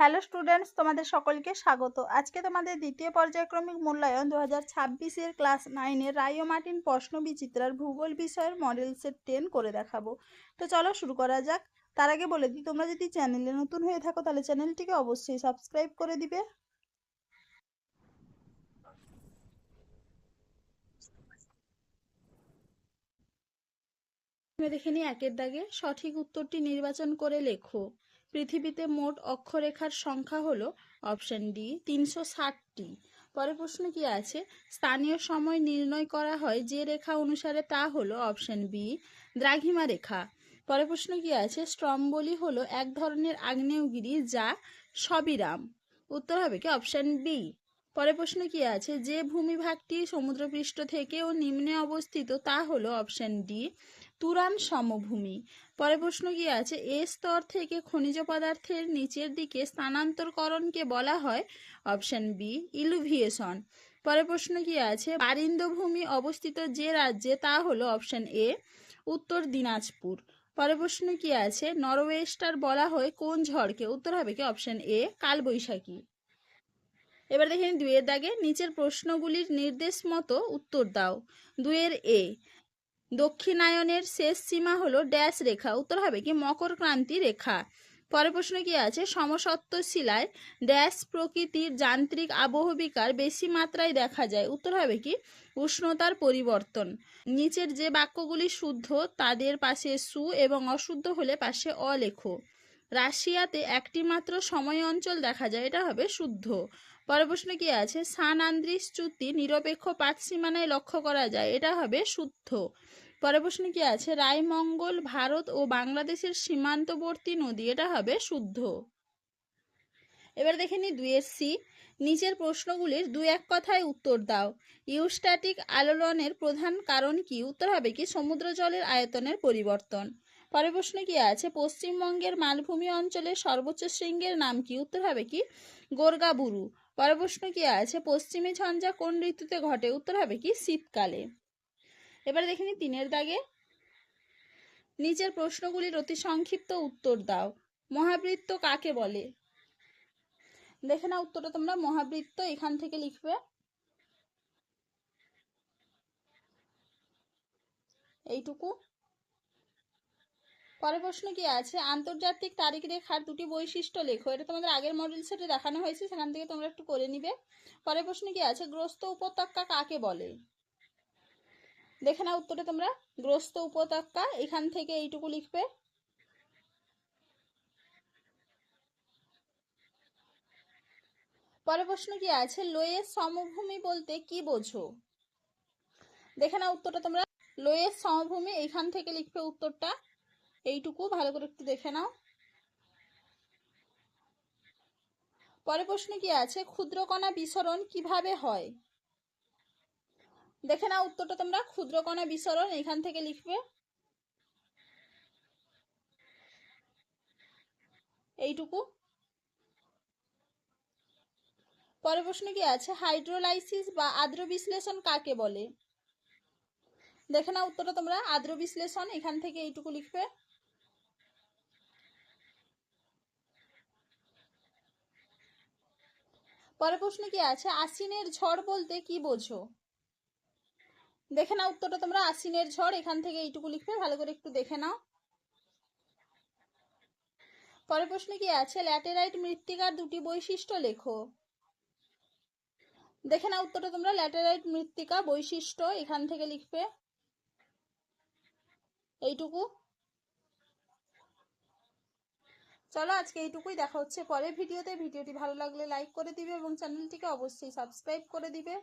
Hello students, তোমাদের সকলকে স্বাগত। আজকে তোমাদের দ্বিতীয় পর্যায়ক্রমিক মূল্যায়ন 2026 এর ক্লাস 9 এর রায় ও মার্টিন প্রশ্ন বিচিত্রার ভূগোল বিষয়ের মডেল সেট 10 করে দেখাবো। তো চলো শুরু করা যাক। তার আগে বলে দিই, তোমরা যদি চ্যানেলে নতুন হয়ে থাকো তাহলে চ্যানেলটিকে অবশ্যই সাবস্ক্রাইব করে দিবে। দেখে নিই একের দাগে সঠিক উত্তরটি নির্বাচন করে লেখো। পৃথিবীতে মোট অক্ষরেখার সংখ্যা হলো অপশন ডি 360টি। পরের প্রশ্ন কি আছে? স্থানীয় সময় নির্ণয় করা হয় যে রেখা অনুসারে, তা হলো অপশন বি দ্রাঘিমা রেখা। পরের প্রশ্ন কি আছে? স্ট্রম্বলি হলো এক ধরনের আগ্নেয়গিরি যা সবিরাম। উত্তর হবে কি অপশন বি। পরের প্রশ্ন কি আছে? যে ভূমিভাগটি সমুদ্রপৃষ্ঠ থেকেও নিম্নে অবস্থিত তা হলো অপশন ডি তুরান সমভূমি। পরের প্রশ্ন কি আছে? এ স্তর থেকে খনিজ পদার্থের নিচের দিকে স্থানান্তরকরণকে বলা হয় অপশন বি ইলুভিয়েশন। পরের প্রশ্ন কি আছে? বারিন্দ্রভূমি অবস্থিত যে রাজ্যে, তা হলো অপশন এ উত্তর দিনাজপুর। পরের প্রশ্ন কি আছে? নরওয়েস্টার বলা হয় কোন ঝড়কে? উত্তর হবে কি অপশন এ কালবৈশাখী। এবার দেখেন দুইয়ের দাগে নিচের প্রশ্নগুলির নির্দেশ মতো উত্তর দাও। দুইয়ের এ, দক্ষিণায়নের শেষ সীমা হলো ড্যাশ রেখা। উত্তর হবে কি মকর ক্রান্তি রেখা। পরের প্রশ্ন কি আছে? সমসত্ব শিলায় ড্যাশ প্রকৃতির যান্ত্রিক আবহবিকার বেশি মাত্রায় দেখা যায়। উত্তর হবে কি উষ্ণতার পরিবর্তন। নিচের যে বাক্যগুলি শুদ্ধ তাদের পাশে সু এবং অশুদ্ধ হলে পাশে অ লেখো। রাশিয়াতে একটি মাত্র সময় অঞ্চল দেখা যায়, এটা হবে শুদ্ধ। পরের প্রশ্ন কি আছে? সান আন্দ্রিস চুক্তি নিরপেক্ষ পাত সীমানায় লক্ষ্য করা যায়, এটা হবে শুদ্ধ। পরের প্রশ্ন কি আছে? রায়মঙ্গল ভারত ও বাংলাদেশের সীমান্তবর্তী নদী, এটা হবে শুদ্ধ। এবার দেখে নি দুইয়ের সি, নিচের প্রশ্নগুলির দুই এক কথায় উত্তর দাও। ইউস্ট্যাটিক আলোড়নের প্রধান কারণ কি? উত্তর হবে কি সমুদ্র জলের আয়তনের পরিবর্তন। পরের প্রশ্ন কি আছে? পশ্চিমবঙ্গের মালভূমি অঞ্চলের সর্বোচ্চ শৃঙ্গের নাম কি? উত্তর হবে কি গোর্গাবুরু। পরের প্রশ্ন কি আছে? পশ্চিমী ঝঞ্ঝা কোন ঋতুতে ঘটে? উত্তর হবে কি শীতকালে। এবার দেখে নি তিনের দাগে নিচের প্রশ্নগুলির অতি সংক্ষিপ্ত উত্তর দাও। মহাবৃত্ত কাকে বলে? দেখে না উত্তরটা তোমরা। মহাবৃত্ত এখান থেকে লিখবে এইটুকু। পরের প্রশ্ন কি আছে? আন্তর্জাতিক তারিখ রেখার দুটি বৈশিষ্ট্য লেখো। এটা তোমাদের আগের মডেল সেটে দেখানো হয়েছে, সেখান থেকে তোমরা একটু করে নিবে। পরের প্রশ্ন কি আছে? গ্রস্ত উপত্যকা কাকে বলে? দেখে না উত্তরটা তোমরা। গ্রস্ত উপত্যকা এখান থেকে এইটুকু লিখবে। পরের প্রশ্ন কি আছে? লোয়ের সমভূমি বলতে কি বোঝো? দেখে না উত্তরটা তোমরা। লোয়ের সমভূমি এখান থেকে লিখবে উত্তরটা এইটুকু, ভালো করে একটু দেখে নাও। পরের প্রশ্ন কি আছে? ক্ষুদ্রকণা বিসরণ কিভাবে হয়? দেখে নাও উত্তরটা তোমরা। ক্ষুদ্রকণা বিসরণ এখান থেকে লিখবে এইটুকু। পরের প্রশ্ন কি আছে? হাইড্রোলাইসিস বা আদ্র বিশ্লেষণ কাকে বলে? দেখে নাও উত্তরটা তোমরা। আদ্র বিশ্লেষণ এখান থেকে এইটুকু লিখবে। পরের প্রশ্ন কি আছে? আশ্বিনের ঝড় বলতে কি বোঝো? দেখে নাও উত্তরটা তোমরা। আশ্বিনের ঝড় এখান থেকে এইটুকু লিখবে, ভালো করে একটু দেখে নাও। পরের প্রশ্ন কি আছে? ল্যাটেরাইট মৃত্তিকার দুটি বৈশিষ্ট্য লেখো। দেখে নাও উত্তরটা তোমরা। ল্যাটেরাইট মৃত্তিকা বৈশিষ্ট্য এখান থেকে লিখবে এইটুকু। চলো আজকে এইটুকুই, দেখা হচ্ছে পরের ভিডিওতে। ভিডিওটি ভালো লাগলে লাইক করে দিবে এবং চ্যানেলটিকে অবশ্যই সাবস্ক্রাইব করে দিবে।